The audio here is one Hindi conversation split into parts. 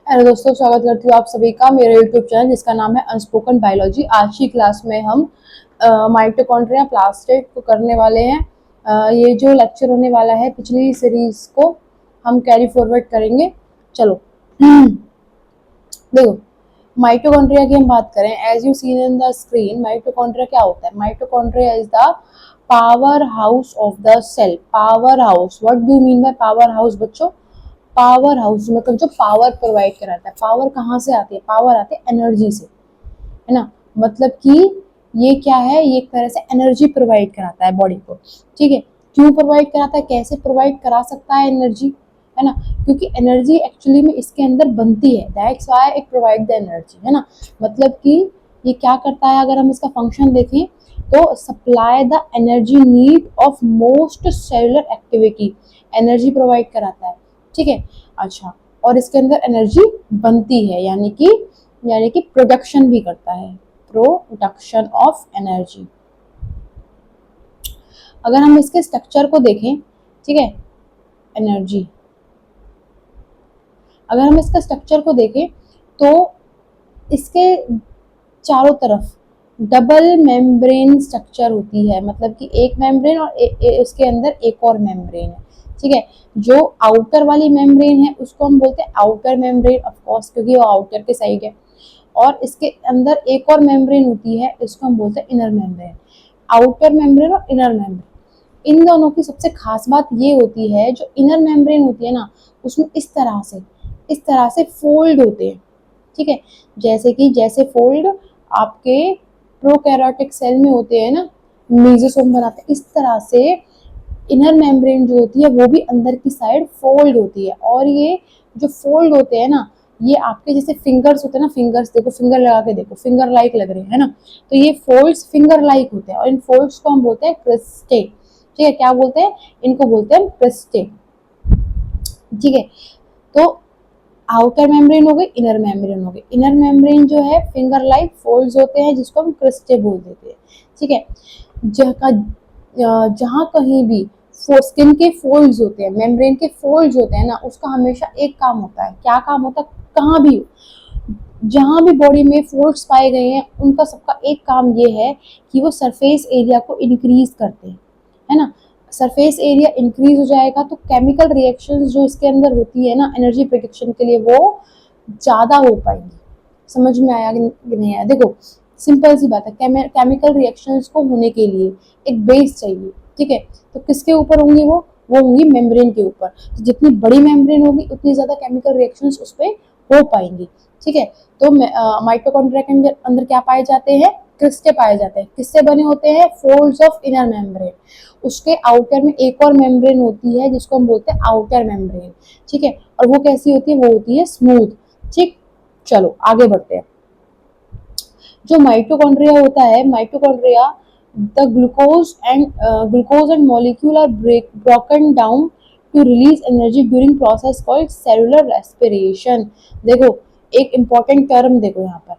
हेलो दोस्तों, स्वागत करती हूँ आप सभी का मेरे यूट्यूब चैनल जिसका नाम है अनस्पोकन बायोलॉजी। आज की क्लास में हम माइटोकॉन्ड्रिया प्लास्टिड को करने वाले हैं। ये जो लेक्चर होने वाला है पिछली सीरीज को हम कैरी फॉरवर्ड करेंगे। चलो देखो, माइटोकॉन्ड्रिया की हम बात करें, as you seen in the screen, mitochondria क्या होता है? Mitochondria is the power house of the cell. Power house, what do mean by power house बच्चों? पावर हाउस मतलब जो पावर प्रोवाइड कराता है। पावर कहाँ से आती है? पावर आती है एनर्जी से, है ना। मतलब कि ये क्या है, ये एक तरह से एनर्जी प्रोवाइड कराता है बॉडी को। ठीक है, क्यों प्रोवाइड कराता है, कैसे प्रोवाइड करा सकता है एनर्जी, है ना? क्योंकि एनर्जी एक्चुअली में इसके अंदर बनती है, that's why it provide the energy, है ना। मतलब कि ये क्या करता है, अगर हम इसका फंक्शन देखें तो supply the energy need of most cellular activity, energy provide कराता है। ठीक है, अच्छा, और इसके अंदर एनर्जी बनती है, यानी कि प्रोडक्शन भी करता है, प्रोडक्शन ऑफ एनर्जी। अगर हम इसके स्ट्रक्चर को देखें, ठीक है, एनर्जी, अगर हम इसका स्ट्रक्चर को देखें तो इसके चारों तरफ डबल मेम्ब्रेन स्ट्रक्चर होती है। मतलब कि एक मेम्ब्रेन और उसके अंदर एक और मेम्ब्रेन है। ठीक है, जो आउटर वाली मेम्ब्रेन है उसको हम बोलते हैं आउटर मेम्ब्रेन, ऑफ कोर्स, क्योंकि वो आउटर के साइड है। और इसके अंदर एक और मेम्ब्रेन होती है, इसको हम बोलते हैं इनर मेम्ब्रेन। आउटर मेम्ब्रेन और इनर मेम्ब्रेन, इन दोनों की सबसे खास बात ये होती है, जो इनर मेम्ब्रेन होती है ना, उसमें इस तरह से फोल्ड होते हैं। ठीक है, जैसे फोल्ड आपके प्रोकैरियोटिक सेल में होते हैं ना, मेसोसोम बनाते हैं, इस तरह से इनर मेम्ब्रेन जो होती है वो भी अंदर की साइड फोल्ड होती है। और ये जो फोल्ड होते हैं ना, ये आपके जैसे फिंगर्स होते हैं ना, फिंगर्स देखो, फिंगर लगा के देखो, फिंगर लाइक लग रहे हैं ना, तो ये फोल्ड्स फिंगर लाइक होते हैं। और इन फोल्ड्स को हम बोलते हैं क्रिस्टे। ठीक है, क्या बोलते हैं इनको? बोलते हैं क्रिस्टे। ठीक है, तो आउटर मेम्ब्रेन हो गई, इनर मेम्ब्रेन हो गई। इनर मेम्ब्रेन जो है फिंगर लाइक फोल्ड्स होते हैं, जिसको हम क्रिस्टे बोल देते हैं। ठीक है, जहाँ कहीं भी स्किन के फोल्ड्स होते हैं, मेम्ब्रेन के फोल्ड्स होते हैं ना, उसका हमेशा एक काम होता है। क्या काम होता है? कहाँ भी जहाँ भी बॉडी में फोल्ड्स पाए गए हैं, उनका सबका एक काम ये है कि वो सरफेस एरिया को इंक्रीज करते हैं, है ना। सरफेस एरिया इंक्रीज हो जाएगा तो केमिकल रिएक्शंस जो इसके अंदर होती है ना एनर्जी प्रोडक्शन के लिए, वो ज़्यादा हो पाएंगी। समझ में आया कि नहीं आया? देखो, सिंपल सी बात है, केमिकल रिएक्शंस को होने के लिए एक बेस चाहिए। ठीक है, तो किसके ऊपर होंगी वो होंगी मेम्ब्रेन के ऊपर। तो जितनी बड़ी मेम्ब्रेन होगी उतनी ज़्यादा केमिकल रिएक्शंस उस पर हो पाएंगी। ठीक है, तो माइटोकॉन्ड्रिया के अंदर क्या पाए जाते हैं? क्रिस्टे पाए जाते हैं। किससे बने होते हैं? Folds of inner membrane. उसके आउटर में एक और मेम्ब्रेन होती है जिसको हम बोलते हैं आउटर मेम्ब्रेन। ठीक है, और वो कैसी होती है? वो होती है स्मूथ। ठीक, चलो आगे बढ़ते हैं। जो माइटोकॉन्ड्रिया होता है, mitochondria, the glucose and molecule are broken down to release energy during process called cellular respiration. देखो, एक इंपॉर्टेंट टर्म देखो यहाँ पर,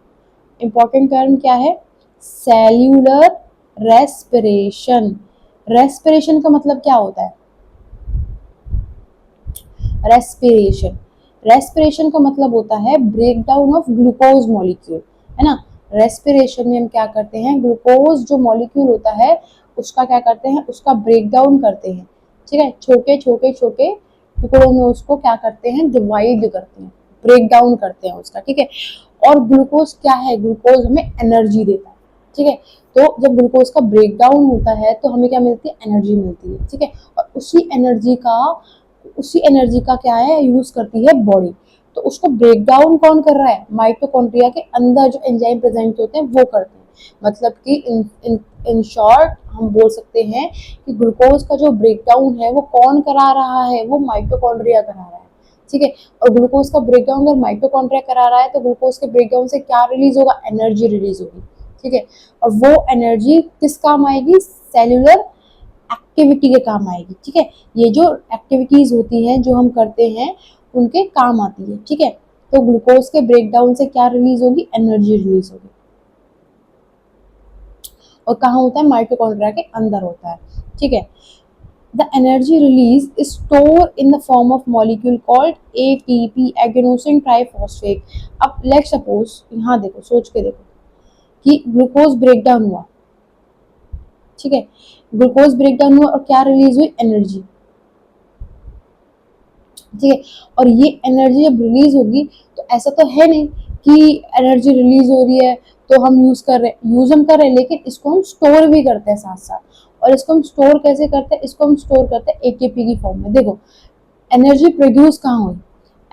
इंपॉर्टेंट टर्म क्या है? Cellular respiration. रेस्पिरेशन का मतलब क्या होता है? रेस्पिरेशन, रेस्पिरेशन का मतलब होता है break down of glucose molecule, है ना। रेस्पिरेशन में हम क्या करते हैं? ग्लूकोज जो मॉलिक्यूल होता है उसका क्या करते हैं? उसका ब्रेक डाउन करते हैं। ठीक है, छोटे छोटे छोटे टुकड़ों में उसको क्या करते हैं? डिवाइड करते हैं, ब्रेक डाउन करते हैं उसका। ठीक है, और ग्लूकोज क्या है? ग्लूकोज हमें एनर्जी देता है। ठीक है, तो जब ग्लूकोज का ब्रेक डाउन होता है तो हमें क्या मिलती है? एनर्जी मिलती है। ठीक है, और उसी एनर्जी का क्या है? यूज करती है बॉडी। तो उसको ब्रेक डाउन कौन कर रहा है? माइटोकॉन्ड्रिया के अंदर जो एंजाइम प्रेजेंट होते हैं वो करते हैं। मतलब कि इन शॉर्ट हम बोल सकते हैं कि ग्लूकोज का जो ब्रेक डाउन है वो कौन करा रहा है? वो माइटोकॉन्ड्रिया करा रहा है। ठीक है, और ग्लूकोज का ब्रेकडाउन अगर माइटोकॉन्ड्रिया करा रहा है तो ग्लूकोज के ब्रेकडाउन से क्या रिलीज होगा? एनर्जी रिलीज होगी। ठीक है, और वो एनर्जी किस काम आएगी? सेल्यूलर एक्टिविटी के काम आएगी। ठीक है, ये जो एक्टिविटीज होती हैं जो हम करते हैं उनके काम आती है। ठीक है, तो ग्लूकोज के ब्रेकडाउन से क्या रिलीज होगी? एनर्जी रिलीज होगी। और कहाँ होता है? माइटोकॉन्ड्रिया के अंदर होता है। ठीक है, The energy release is stored in the form of molecule called ATP, adenosine triphosphate. अब let's suppose, यहाँ देखो, सोच के देखो कि ग्लूकोज ब्रेकडाउन हुआ, ठीक है, ग्लूकोज ब्रेकडाउन हुआ और क्या रिलीज हुई, एनर्जी, ठीक है। और ये एनर्जी जब रिलीज होगी तो ऐसा तो है नहीं कि एनर्जी रिलीज हो रही है तो हम यूज कर रहे हैं, यूज हम कर रहे हैं, लेकिन इसको हम स्टोर भी करते हैं साथ साथ। और इसको हम स्टोर कैसे करते हैं, इसको हम स्टोर करते हैं एटीपी की फॉर्म में। देखो एनर्जी प्रोड्यूस कहाँ हुई,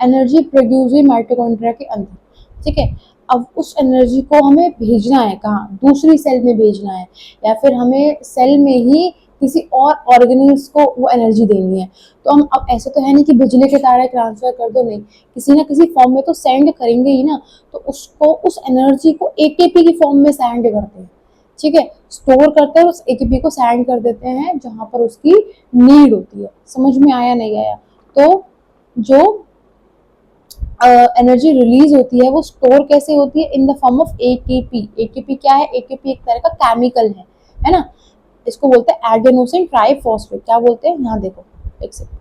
एनर्जी प्रोड्यूस हुई माइटोकॉन्ड्रिया के अंदर, ठीक है। अब उस एनर्जी को हमें भेजना है कहाँ, दूसरी सेल में भेजना है, या फिर हमें सेल में ही किसी और ऑर्गेनिल्स को वो एनर्जी देनी है। तो हम अब ऐसे तो है नहीं कि बिजली के तार ट्रांसफर कर दो, नहीं, किसी ना किसी फॉर्म में तो सेंड करेंगे ही ना। तो उसको, उस एनर्जी को एटीपी की फॉर्म में सेंड करते हैं, ठीक है, स्टोर करते हैं, उस एटीपी को सेंड कर देते हैं जहां पर उसकी नीड होती है। समझ में आया नहीं आया? तो जो एनर्जी रिलीज होती है वो स्टोर कैसे होती है, in the form of ATP. ATP क्या है, एटीपी एक तरह का केमिकल है ना। इसको बोलते हैं एडेनोसिन ट्राइफॉस्फेट। क्या बोलते हैं, यहाँ देखो एक सेकंड,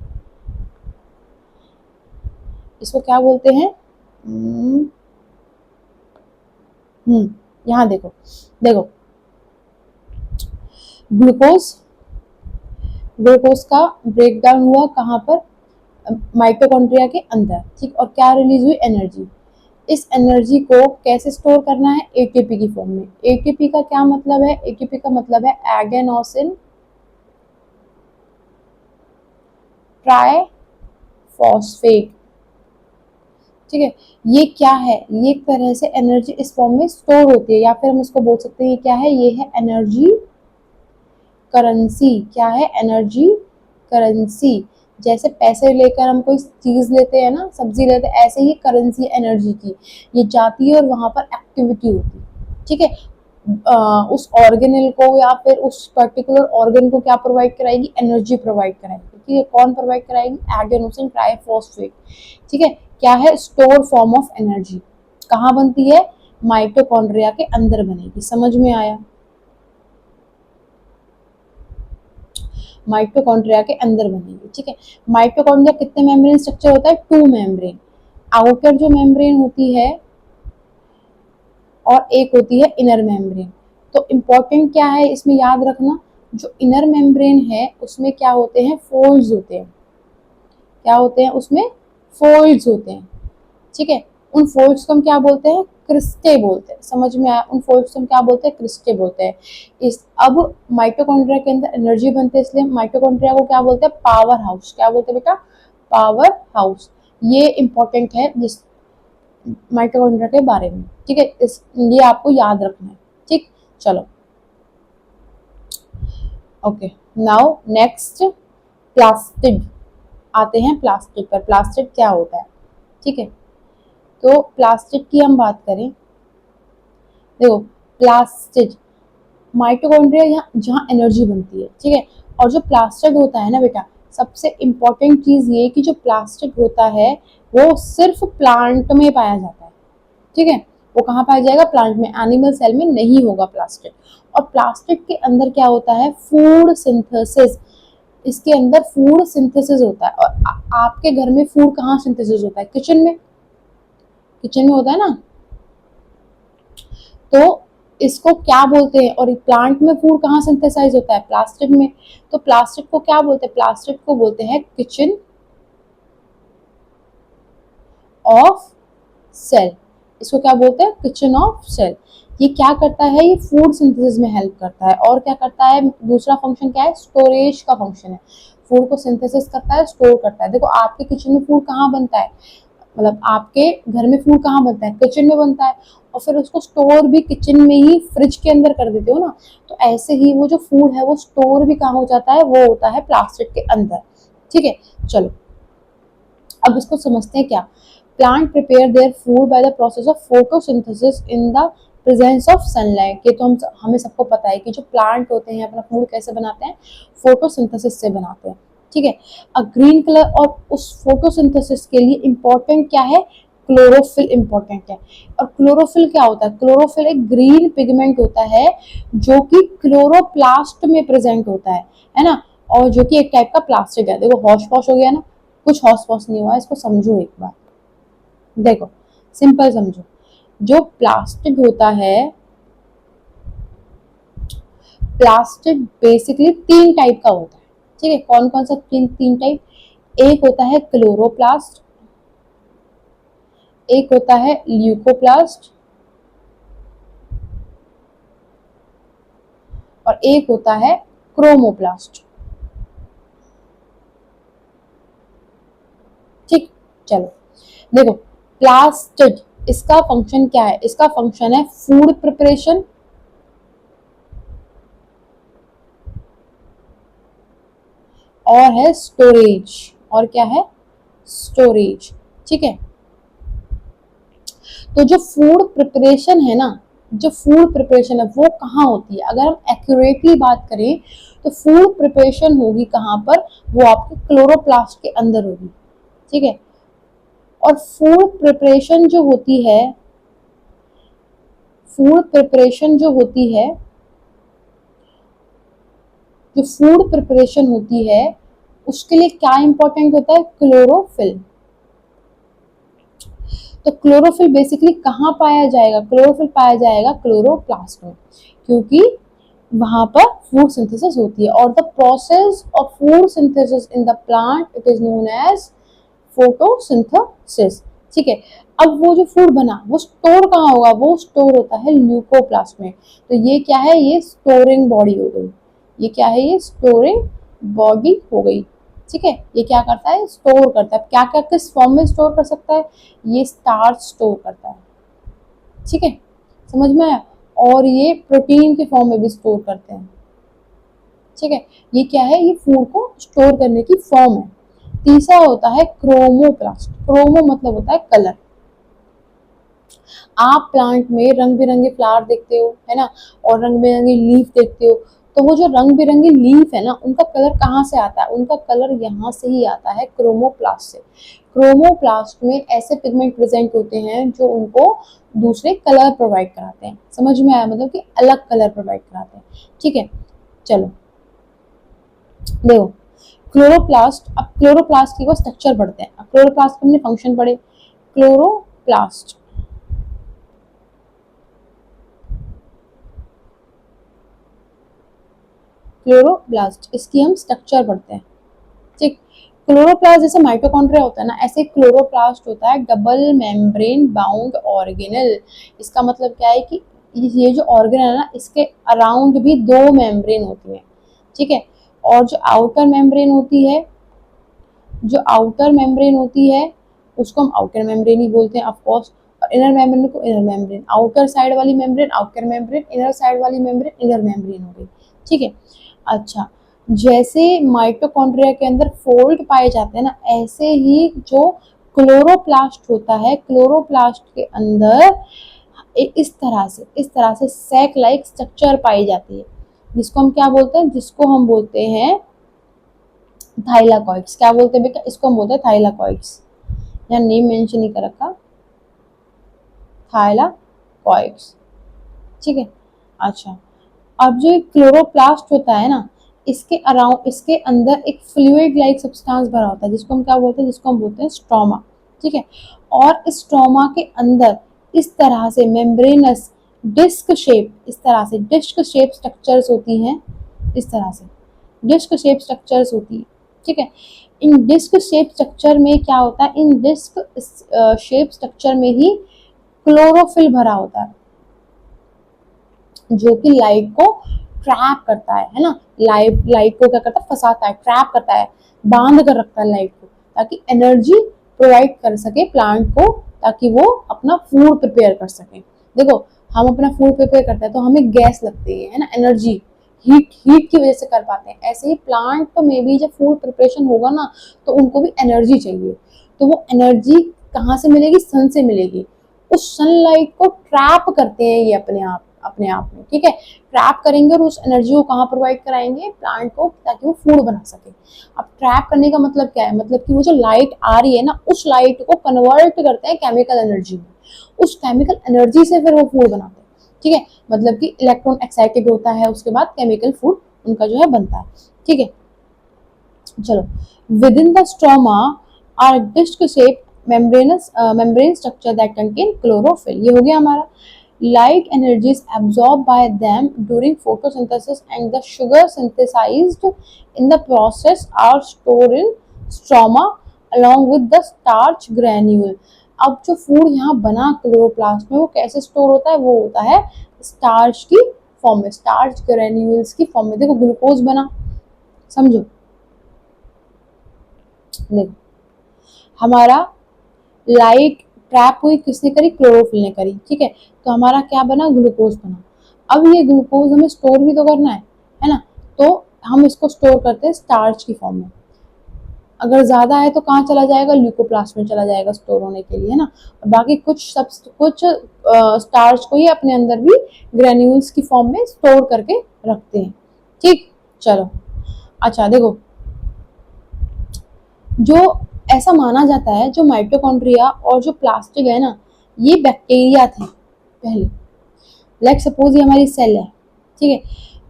इसको क्या बोलते हैं, यहाँ देखो, देखो ग्लूकोज, ग्लूकोज का ब्रेकडाउन हुआ कहाँ पर, माइटोकॉन्ड्रिया के अंदर, ठीक। और क्या रिलीज हुई, एनर्जी। इस एनर्जी को कैसे स्टोर करना है, एटीपी की फॉर्म में। एटीपी का क्या मतलब है, एटीपी का मतलब है एडेनोसिन ट्राइफॉस्फेट, ठीक है। ये क्या है, ये एक तरह से एनर्जी इस फॉर्म में स्टोर होती है, या फिर हम इसको बोल सकते हैं ये क्या है, ये है एनर्जी करेंसी। क्या है, एनर्जी करेंसी। जैसे पैसे लेकर हम कोई चीज लेते हैं ना, सब्जी लेते हैं, ऐसे ही करेंसी एनर्जी की, ये जाती है और वहां पर एक्टिविटी होती है, ठीक है। उस ऑर्गेनल को या फिर उस पर्टिकुलर ऑर्गन को क्या प्रोवाइड कराएगी, एनर्जी प्रोवाइड कराएगी, ठीक है। कौन प्रोवाइड कराएगी, एडेनोसिन ट्राइफॉस्फेट, ठीक है। क्या है, स्टोर फॉर्म ऑफ एनर्जी। कहाँ बनती है, माइटोकॉन्ड्रिया के अंदर बनेगी। समझ में आया, माइटोकॉन्ड्रिया के अंदर बनेगी, ठीक है। माइटोकॉन्ड्रिया कितने मेम्ब्रेन स्ट्रक्चर होता है, 2 मेम्ब्रेन। आउटर जो मेम्ब्रेन होती है और एक होती है इनर मेम्ब्रेन। तो इम्पोर्टेंट क्या है इसमें याद रखना, जो इनर मेम्ब्रेन है उसमें क्या होते हैं, फोल्ड्स होते हैं। क्या होते हैं उसमें, फोल्ड्स होते हैं, ठीक है। उन फोल्ड्स को हम क्या बोलते हैं, क्रिस्टे बोलते हैं। समझ में आया, उन फोल्ड्स को हम क्या बोलते हैं, क्रिस्टे बोलते हैं। इस अब माइटोकॉन्ड्रिया के अंदर एनर्जी बनते हैं, इसलिए माइटोकॉन्ड्रिया को क्या बोलते हैं, पावर हाउस। क्या बोलते हैं बेटा, पावर हाउस। ये इंपॉर्टेंट है जिस माइटोकॉन्ड्रिया के बारे में, ठीक है। इस ये आपको याद रखना है, ठीक। चलो ओके, नाउ नेक्स्ट प्लास्टिड आते हैं, प्लास्टिड पर। प्लास्टिड क्या होता है, ठीक है। तो प्लास्टिड की हम बात करें, देखो प्लास्टिड माइटोकॉन्ड्रिया यहाँ जहाँ एनर्जी बनती है, ठीक है। और जो प्लास्टिड होता है ना बेटा, सबसे इम्पोर्टेंट चीज ये कि जो प्लास्टिड होता है वो सिर्फ प्लांट में पाया जाता है, ठीक है। वो कहाँ पाया जाएगा, प्लांट में, एनिमल सेल में नहीं होगा प्लास्टिड। और प्लास्टिड के अंदर क्या होता है, फूड सिंथेसिस। इसके अंदर फूड सिंथेसिस होता है। और आपके घर में फूड कहाँ सिंथेसिस होता है, किचन में, किचन में होता है ना। तो इसको क्या बोलते हैं, और प्लांट में फूड कहाँ सिंथेसाइज होता है, प्लास्टिक में। तो प्लास्टिक को क्या बोलते हैं, प्लास्टिक को बोलते हैं किचन ऑफ सेल। इसको क्या बोलते हैं, किचन ऑफ सेल। ये क्या करता है, ये फूड सिंथेसिस में हेल्प करता है। और क्या करता है, दूसरा फंक्शन क्या है, स्टोरेज का फंक्शन है। फूड को सिंथेसिस करता है, स्टोर करता है। देखो आपके किचन में फूड कहाँ बनता है, मतलब आपके घर में फूड कहाँ बनता है, किचन में बनता है। और फिर उसको स्टोर भी किचन में ही, फ्रिज के अंदर कर देते हो ना। तो ऐसे ही वो जो फूड है वो स्टोर भी कहाँ हो जाता है, वो होता है प्लास्टिक के अंदर, ठीक है। चलो अब इसको समझते हैं। क्या, plant prepare their food by the process of photosynthesis in the presence of sunlight. ये तो हमें सबको पता है कि जो प्लांट होते हैं अपना फूड कैसे बनाते हैं, फोटोसिंथेसिस से बनाते हैं, ठीक है। ग्रीन कलर, और उस फोटोसिंथेसिस के लिए इंपॉर्टेंट क्या है, क्लोरोफिल इंपॉर्टेंट है। और क्लोरोफिल क्या होता है, क्लोरोफिल एक ग्रीन पिगमेंट होता है जो कि क्लोरोप्लास्ट में प्रेजेंट होता है ना। और जो कि एक टाइप का प्लास्टिक है। देखो हॉश पॉश हो गया ना, कुछ हॉश पॉश नहीं हुआ, इसको समझो एक बार। देखो सिंपल समझो, जो प्लास्टिक होता है, प्लास्टिक बेसिकली तीन टाइप का होता है, ठीक है। कौन कौन सा तीन टाइप? एक होता है क्लोरोप्लास्ट, एक होता है ल्यूकोप्लास्ट, और एक होता है क्रोमोप्लास्ट। ठीक, चलो देखो प्लास्टिड, इसका फंक्शन क्या है? इसका फंक्शन है फूड प्रिपरेशन, और है स्टोरेज, और क्या है? स्टोरेज, ठीक है। तो जो फूड प्रिपरेशन है ना, जो फूड प्रिपरेशन है वो कहाँ होती है? अगर हम एक्यूरेटली बात करें तो फूड प्रिपरेशन होगी कहाँ पर? वो आपके क्लोरोप्लास्ट के अंदर होगी, ठीक है। और फूड प्रिपरेशन जो होती है, फूड प्रिपरेशन जो होती है, जो फूड प्रिपरेशन होती है उसके लिए क्या इंपॉर्टेंट होता है? क्लोरोफिल। तो क्लोरोफिल बेसिकली कहाँ पाया जाएगा? क्लोरोफिल पाया जाएगा क्लोरोप्लास्ट में, क्योंकि वहां पर फूड सिंथेसिस होती है। और the process of food synthesis in the plant it is known as photosynthesis, ठीक है। अब वो जो फूड बना वो स्टोर कहाँ होगा? वो स्टोर होता है ल्यूकोप्लास्ट में। तो ये क्या है? ये स्टोरिंग बॉडी हो गई। ये क्या है? ये स्टोरिंग बॉडी हो गई, ठीक है। ये क्या करता है? स्टोर करता है। क्या क्या किस फॉर्म में स्टोर कर सकता है? ये स्टार्च स्टोर करता है, ठीक है, समझ में आया। और ये प्रोटीन के फॉर्म में भी स्टोर करते हैं, ठीक है। ये क्या है? ये फूड को स्टोर करने की फॉर्म है। तीसरा होता है क्रोमोप्लास्ट। क्रोमो मतलब होता है कलर। आप प्लांट में रंग बिरंगे फ्लावर देखते हो, है ना, और रंग बिरंगे लीफ देखते हो, तो वो जो रंग बिरंगे लीफ है ना, उनका कलर कहाँ से आता है? उनका कलर यहाँ से ही आता है, क्रोमोप्लास्ट से। क्रोमोप्लास्ट में ऐसे पिगमेंट प्रेजेंट होते हैं जो उनको दूसरे कलर प्रोवाइड कराते हैं। समझ में आया? मतलब कि अलग कलर प्रोवाइड कराते हैं, ठीक है। चलो देखो क्लोरोप्लास्ट, अब क्लोरोप्लास्ट की स्ट्रक्चर पढ़ते हैं। अब क्लोरोप्लास्ट के हमने फंक्शन पढ़े। क्लोरोप्लास्ट, क्लोरोप्लास्ट, इसकी हम स्ट्रक्चर पढ़ते हैं, ठीक। क्लोरोप्लास्ट जैसे माइटोकॉन्ड्रिया होता है ना, ऐसे क्लोरोप्लास्ट होता है डबल मेम्ब्रेन बाउंड ऑर्गेनल। इसका मतलब क्या है कि ये जो ऑर्गेनल है ना, इसके अराउंड भी दो मेम्ब्रेन होती है, ठीक है। और जो आउटर मेम्ब्रेन होती है, जो आउटर मेम्ब्रेन होती है उसको हम आउटर मेम्ब्रेन ही बोलते हैं ऑफ कोर्स। और इनर मेम्ब्रेन को इनर मेम्ब्रेन। आउटर साइड वाली membrane outer membrane, inner side वाली मेम्ब्रेन इनर मेम्ब्रेन हो गई, ठीक है। अच्छा, जैसे माइटोकॉन्ड्रिया के अंदर फोल्ड पाए जाते हैं ना, ऐसे ही जो क्लोरोप्लास्ट होता है, क्लोरोप्लास्ट के अंदर इस तरह से सैक लाइक स्ट्रक्चर पाई जाती है, जिसको हम क्या बोलते हैं? जिसको हम बोलते हैं थाइलाकॉइड्स। क्या बोलते हैं बेटा? इसको हम बोलते हैं थाइलाकॉइड्स। यहाँ नेम मेंशन नहीं कर रखा, थाइलाकॉइड्स, ठीक है। अच्छा, अब जो क्लोरोप्लास्ट होता है ना, इसके अराउंड, इसके अंदर एक फ्लूइड लाइक सब्सटेंस भरा होता है, जिसको हम क्या बोलते हैं? जिसको हम बोलते हैं स्ट्रोमा, ठीक है। और इस स्ट्रोमा के अंदर इस तरह से मेम्ब्रेनस डिस्क शेप, इस तरह से डिस्क शेप स्ट्रक्चर्स होती हैं, इस तरह से डिस्क शेप स्ट्रक्चर्स होती है, ठीक है। इन डिस्क शेप स्ट्रक्चर में क्या होता है? इन डिस्क शेप स्ट्रक्चर में ही क्लोरोफिल भरा होता है, जो कि लाइट को ट्रैप करता है ना। लाइट को क्या करता है? फंसाता है, ट्रैप करता है, बांध कर रखता है लाइट को, ताकि एनर्जी प्रोवाइड कर सके प्लांट को, ताकि वो अपना फूड प्रिपेयर कर सके। देखो हम अपना फूड प्रिपेयर करते हैं तो हमें गैस लगती है ना, एनर्जी, हीट की वजह से कर पाते हैं। ऐसे ही प्लांट तो में भी जब फूड प्रिपरेशन होगा ना, तो उनको भी एनर्जी चाहिए। तो वो एनर्जी कहाँ से मिलेगी? सन से मिलेगी। उस सनलाइट को ट्रैप करते हैं ये अपने आप में, ठीक है। ट्रैप करेंगे और उस एनर्जी को कहाँ प्रोवाइड कराएंगे? प्लांट को, ताकि वो फूड बना सके। अब ट्रैप करने का मतलब क्या है? मतलब कि वो जो लाइट आ रही है ना, उस लाइट को कन्वर्ट करते हैं केमिकल एनर्जी में, उस केमिकल एनर्जी से फिर वो फूड बनाते हैं, ठीक है। मतलब कि इलेक्ट्रॉन एक्साइटेड होता है, उसके बाद केमिकल फूड उनका जो है बनता है, ठीक है। चलो, within the stroma are disc shape membranous membrane structure that contain chlorophyll. ये हो गया हमारा। Light energy is absorb by them during photosynthesis and the sugar synthesised in the process are stored in stroma along with the starch granule। अब जो फूड यहाँ बना क्लोरोप्लास्ट में वो कैसे स्टोर होता है, वो होता है स्टार्च की फॉर्म में, स्टार्च ग्रेन्यूल्स की फॉर्म में। देखो ग्लूकोज बना, समझो, देखो हमारा लाइट ट्रैप हुई, किसने करी, क्लोरोफिल ने करी, ठीक है। तो हमारा क्या बना, ग्लूकोज बना। अब ये ग्लूकोज हमें स्टोर भी तो करना है ना, तो हम इसको स्टोर करते हैं स्टार्च की फॉर्म में। अगर ज्यादा है तो कहाँ चला जाएगा, ल्यूकोप्लास्ट में चला जाएगा स्टोर होने के लिए, है ना। बाकी कुछ स्टार्च को ही अपने अंदर भी ग्रेन्यूल्स की फॉर्म में स्टोर करके रखते हैं, ठीक। चलो, अच्छा देखो, जो ऐसा माना जाता है जो माइटोकॉन्ड्रिया और जो प्लास्टिक है ना, ये बैक्टीरिया थे पहले। लाइक सपोज ये हमारी सेल है, ठीक है,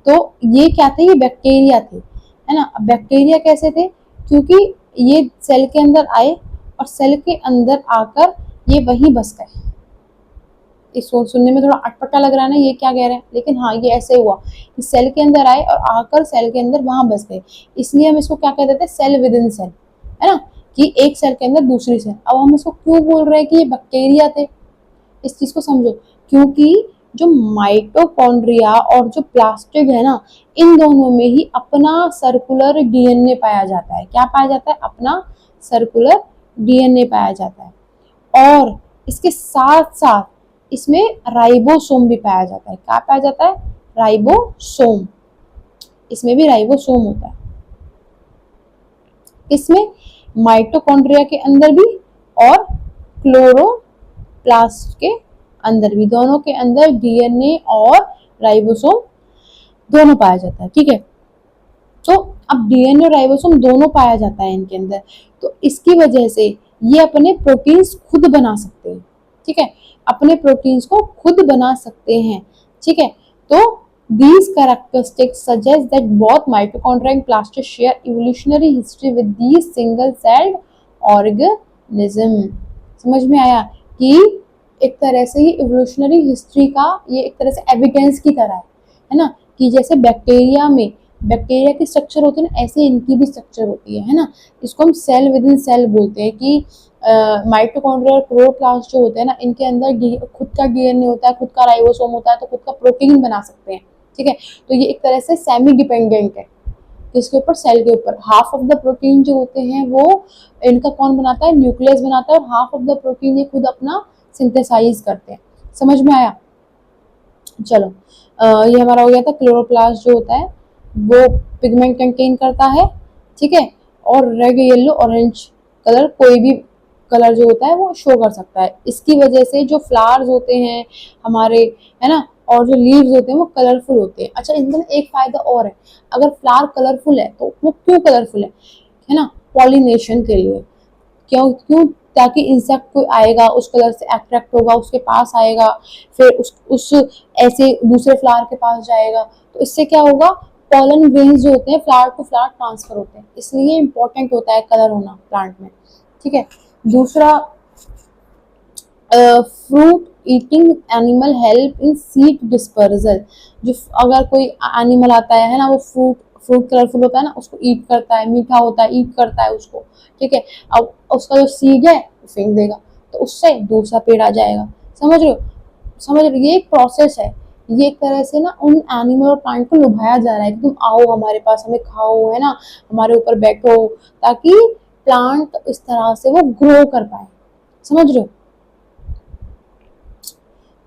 तो ये क्या थे, ये बैक्टीरिया थे, है ना। अब बैक्टीरिया कैसे थे, क्योंकि ये सेल के अंदर आए और सेल के अंदर आकर ये वहीं बस गए। इसको सुनने में थोड़ा अटपटा लग रहा है ना, ये क्या कह रहे हैं, लेकिन हाँ ये ऐसे हुआ कि सेल के अंदर आए और आकर सेल के अंदर वहां बस गए। इसलिए हम इसको क्या कहते थे, सेल विद इन सेल, है ना, कि एक सेल के अंदर दूसरी सेल। अब हम इसको क्यों बोल रहे हैं कि ये बैक्टीरिया थे, इस चीज को समझो। क्योंकि जो माइटोकॉन्ड्रिया और जो प्लास्टिड है ना, इन दोनों में ही अपना सर्कुलर डीएनए पाया जाता है। क्या पाया जाता है, अपना सर्कुलर डीएनए पाया जाता है। और इसके साथ साथ इसमें राइबोसोम भी पाया जाता है। क्या पाया जाता है, राइबोसोम, इसमें भी राइबोसोम होता है। इसमें माइटोकॉन्ड्रिया के अंदर भी और क्लोरोप्लास्ट के अंदर भी, दोनों के अंदर डीएनए और राइबोसोम दोनों पाया जाता है, ठीक है। तो अब डीएनए और राइबोसोम दोनों पाया जाता है इनके अंदर, तो इसकी वजह से ये अपने प्रोटीन्स खुद बना सकते हैं, ठीक है, अपने प्रोटीन्स को खुद बना सकते हैं, ठीक है। तो these characteristics suggest that both mitochondria and plastids share evolutionary history with these single celled organism। समझ में आया कि एक तरह से ये इवोल्यूशनरी हिस्ट्री का ये एक तरह से एविडेंस की तरह है ना, कि जैसे बैक्टीरिया की स्ट्रक्चर होती है ना, ऐसे इनकी भी स्ट्रक्चर होती है ना। इसको हम सेल विद इन सेल बोलते हैं कि माइटोकॉन्ड्रिया और क्लोरोप्लास्ट जो होते हैं ना, इनके अंदर खुद का डीएनए होता है, खुद का राइबोसोम होता है, तो खुद का प्रोटीन बना सकते हैं, ठीक है। तो ये एक तरह से सेमी डिपेंडेंट है किसके ऊपर, सेल के ऊपर। हाफ ऑफ द प्रोटीन जो होते हैं वो इनका कौन बनाता है, न्यूक्लियस बनाता है, और हाफ ऑफ द प्रोटीन ये खुद अपना सिंथेसाइज करते हैं। समझ में आया। चलो, ये हमारा हो गया था। क्लोरोप्लास्ट जो होता है वो पिगमेंट कंटेन करता है, ठीक है, और रेड, येलो, ऑरेंज कलर, कोई भी कलर जो होता है वो शो कर सकता है। इसकी वजह से जो फ्लावर्स होते हैं हमारे, है ना, और जो लीव्स होते हैं वो कलरफुल होते हैं। अच्छा, इनका एक फायदा और है, अगर फ्लावर कलरफुल है तो वो क्यों कलरफुल है ना, पॉलिनेशन के लिए। क्यों क्यों, ताकि इंसेक्ट कोई आएगा उस कलर से अट्रैक्ट होगा, उसके पास आएगा, फिर उस ऐसे दूसरे फ्लावर के पास जाएगा, तो इससे क्या होगा, पॉलन ग्रेन्स जो होते हैं फ्लावर टू फ्लावर ट्रांसफर होते हैं। इसलिए इंपॉर्टेंट होता है कलर होना प्लांट में, ठीक है। दूसरा, fruit eating animal help in seed dispersal. जो अगर कोई एनिमल आता है ना, वो फ्रूट कलरफुल होता है ना, उसको ईट करता है, मीठा होता है, ईट करता है उसको, ठीक है। अब उसका जो सीड है वो फेंक देगा, तो उससे दूसरा पेड़ आ जाएगा। समझ रहे हो, समझ रहे हो, ये एक प्रोसेस है। ये एक तरह से ना उन एनिमल और प्लांट को लुभाया जा रहा है कि तुम आओ हमारे पास, हमें खाओ, है ना, हमारे ऊपर बैठो, ताकि प्लांट इस तरह से वो ग्रो कर पाए। समझ रहे हो।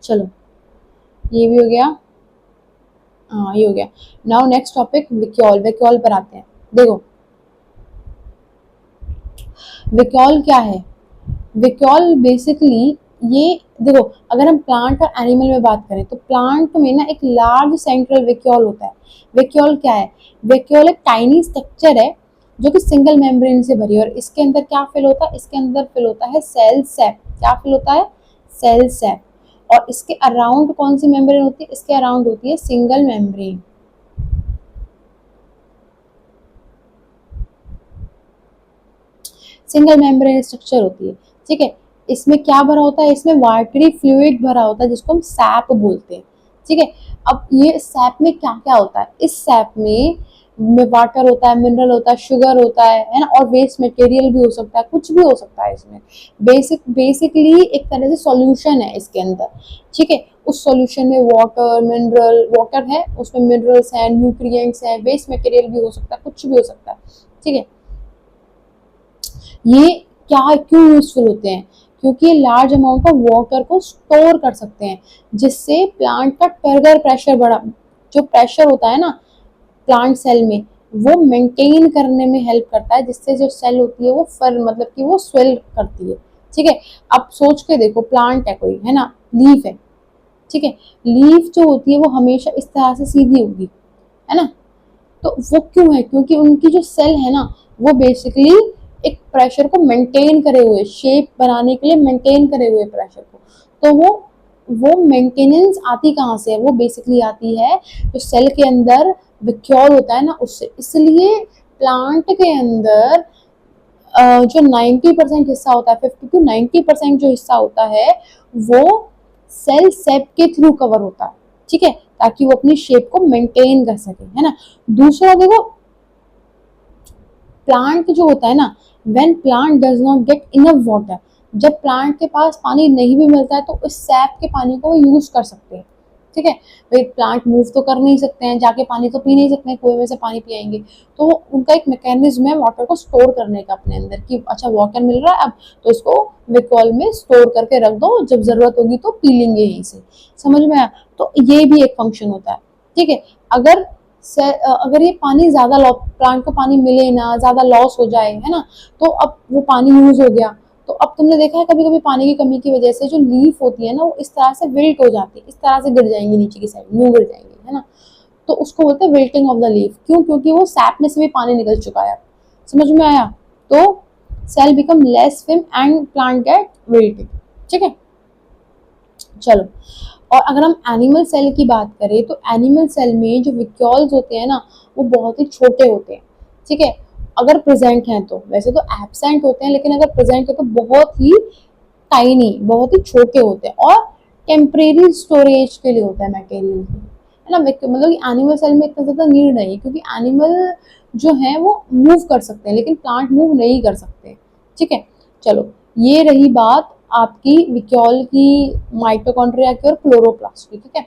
चलो, ये भी हो गया, हाँ ये हो गया। Now next topic विक्यूल। विक्यूल पर आते हैं। देखो विक्यूल क्या है, विक्यूल बेसिकली ये, देखो अगर हम प्लांट और एनिमल में बात करें तो प्लांट में ना एक लार्ज सेंट्रल विक्यूल होता है। विक्यूल क्या है, विक्यूल एक टाइनी स्ट्रक्चर है जो कि सिंगल मेम्ब्रेन से भरी है, और इसके अंदर क्या फिल होता है, इसके अंदर फिल होता है सेल सैप। क्या फिल होता है, सेल सैप। और इसके अराउंड कौन सी मेम्ब्रेन होती है, इसके अराउंड होती है single membrane. Single membrane structure होती है, ठीक है। इसमें क्या भरा होता है, इसमें वाटरी फ्लूइड भरा होता है जिसको हम सैप बोलते हैं, ठीक है। अब ये सैप में क्या क्या होता है, इस सैप में वाटर होता है, मिनरल होता है, शुगर होता है ना, और वेस्ट मटेरियल भी हो सकता है, कुछ भी हो सकता है इसमें। बेसिकली एक तरह से सॉल्यूशन है इसके अंदर, ठीक है। उस सॉल्यूशन में वाटर, मिनरल, वाटर है उसमें मिनरल्स हैं, न्यूट्रिएंट्स हैं, वेस्ट मटेरियल भी हो सकता है, कुछ भी हो सकता है, ठीक है। ये क्या क्यों यूजफुल होते हैं, क्योंकि ये लार्ज अमाउंट ऑफ वाटर को स्टोर कर सकते हैं, जिससे प्लांट का टर्गर प्रेशर बढ़ा, जो प्रेशर होता है ना प्लांट सेल में, वो मेंटेन करने में हेल्प करता है, जिससे जो सेल होती है वो फर मतलब कि वो स्वेल करती है, ठीक है। अब सोच के देखो, प्लांट है कोई, है ना, लीफ है, ठीक है। लीफ जो होती है वो हमेशा इस तरह से सीधी होगी, है ना। तो वो क्यों है, क्योंकि उनकी जो सेल है ना, वो बेसिकली एक प्रेशर को मेंटेन करे हुए, शेप बनाने के लिए मेंटेन करे हुए प्रेशर को, तो वो मेंटेनेंस आती कहाँ से है, वो बेसिकली आती है जो सेल के अंदर विक्यूल होता है ना उससे। इसलिए प्लांट के अंदर जो 90% हिस्सा होता है, 50 to 90% जो हिस्सा होता है, वो सेल सेप के थ्रू कवर होता है, ठीक है, ताकि वो अपनी शेप को मेंटेन कर सके, है ना। दूसरा देखो, प्लांट जो होता है ना, when plant does not get enough water, जब प्लांट के पास पानी नहीं भी मिलता है तो उस सैप के पानी को वो यूज कर सकते हैं, ठीक है। भाई प्लांट मूव तो कर नहीं सकते हैं, जाके पानी तो पी नहीं सकते हैं, कुएं में से पानी पिएंगे, तो उनका एक मैकेनिज्म है वाटर को स्टोर करने का अपने अंदर, कि अच्छा वाटर मिल रहा है अब, तो इसको विकॉल में स्टोर करके रख दो, जब जरूरत होगी तो पी लेंगे यहीं से, समझ में आया। तो ये भी एक फंक्शन होता है, ठीक है। अगर अगर ये पानी ज्यादा प्लांट को पानी मिले ना, ज्यादा लॉस हो जाए, है ना, तो अब वो पानी यूज हो गया, तो अब तुमने देखा है कभी कभी पानी की कमी की वजह से जो लीफ होती है ना, वो इस तरह से विल्ट हो जाती है, इस तरह से गिर जाएंगी नीचे की साइड, यूं गिर जाएंगी, है ना। तो उसको बोलते हैं विल्टिंग ऑफ द लीफ, क्यों, क्योंकि वो सैप में से भी पानी निकल चुका है, समझ में आया। तो cell become less swim and plant get wilted, ठीक है। चलो, और अगर हम एनिमल सेल की बात करें तो एनिमल सेल में जो विक्यूल्स होते हैं ना, वो बहुत ही छोटे होते हैं, ठीक है। अगर प्रेजेंट हैं तो, वैसे तो एब्सेंट होते हैं, लेकिन अगर प्रेजेंट है तो बहुत ही टाइनी, बहुत ही छोटे होते हैं, और टेम्परेरी स्टोरेज के लिए होता है मटेरियल की, है ना। मतलब कि एनिमल सेल में इतना ज्यादा नीड नहीं है, क्योंकि एनिमल जो है वो मूव कर सकते हैं, लेकिन प्लांट मूव नहीं कर सकते, ठीक है। चलो, ये रही बात आपकी विक्यूल की, माइटोकॉन्ड्रिया की और क्लोरोप्लास्ट की, ठीक है।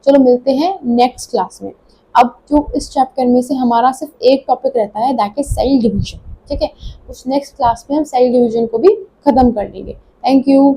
चलो मिलते हैं नेक्स्ट क्लास में। अब जो इस चैप्टर में से हमारा सिर्फ एक टॉपिक रहता है, दैट इज सेल डिवीजन, ठीक है। उस नेक्स्ट क्लास में हम सेल डिवीजन को भी खत्म कर लेंगे। Thank you.